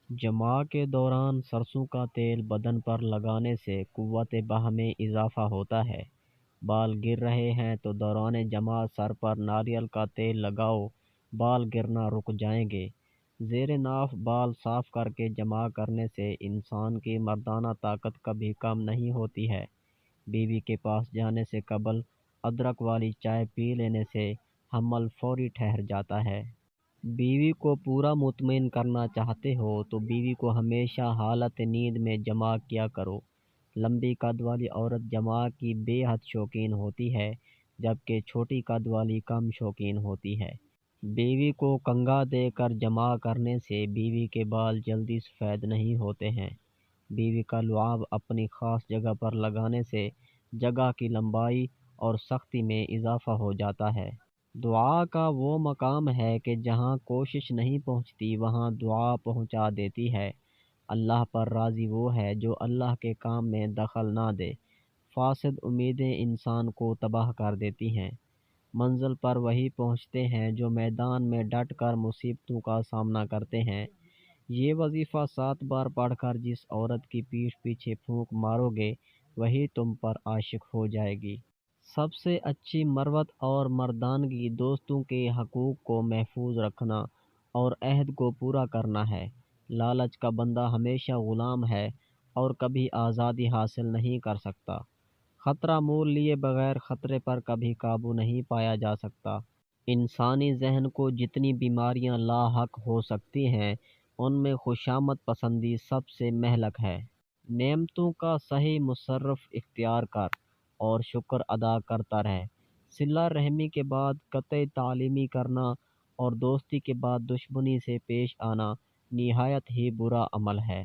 جماع کے دوران سرسوں کا تیل بدن پر لگانے سے قوت بہ میں اضافہ ہوتا ہے۔ بال گر رہے ہیں تو دوران جماع سر پر ناریل کا تیل لگاؤ، بال گرنا رک جائیں گے۔ زیر ناف بال صاف کر کے جمع کرنے سے انسان کی مردانہ طاقت کبھی کم نہیں ہوتی ہے۔ بیوی کے پاس جانے سے قبل ادرک والی چائے پی لینے سے حمل فوری ٹھہر جاتا ہے۔ بیوی کو پورا مطمئن کرنا چاہتے ہو تو بیوی کو ہمیشہ حالت نیند میں جماع کیا کرو۔ لمبی قد والی عورت جماع کی بے حد شوقین ہوتی ہے، جبکہ چھوٹی قد والی کم شوقین ہوتی ہے۔ بیوی کو کنگھا دے کر جماع کرنے سے بیوی کے بال جلدی سفید نہیں ہوتے ہیں۔ بیوی کا لعاب اپنی خاص جگہ پر لگانے سے جگہ کی لمبائی اور سختی میں اضافہ ہو جاتا ہے۔ دعا کا وہ مقام ہے کہ جہاں کوشش نہیں پہنچتی وہاں دعا پہنچا دیتی ہے۔ اللہ پر راضی وہ ہے جو اللہ کے کام میں دخل نہ دے۔ فاسد امیدیں انسان کو تباہ کر دیتی ہیں۔ منزل پر وہی پہنچتے ہیں جو میدان میں ڈٹ کر مصیبتوں کا سامنا کرتے ہیں۔ یہ وظیفہ 7 بار پڑھ کر جس عورت کی پیٹھ پیچھے پھونک مارو گے وہی تم پر عاشق ہو جائے گی۔ سب سے اچھی مروت اور مردانگی دوستوں کے حقوق کو محفوظ رکھنا اور عہد کو پورا کرنا ہے۔ لالچ کا بندہ ہمیشہ غلام ہے اور کبھی آزادی حاصل نہیں کر سکتا۔ خطرہ مول لیے بغیر خطرے پر کبھی قابو نہیں پایا جا سکتا۔ انسانی ذہن کو جتنی بیماریاں لاحق ہو سکتی ہیں ان میں خوشامد پسندی سب سے مہلک ہے۔ نعمتوں کا صحیح مصرف اختیار کر اور شکر ادا کرتا رہ۔ صلہ رحمی کے بعد قطع تعلیمی کرنا اور دوستی کے بعد دشمنی سے پیش آنا نہایت ہی برا عمل ہے۔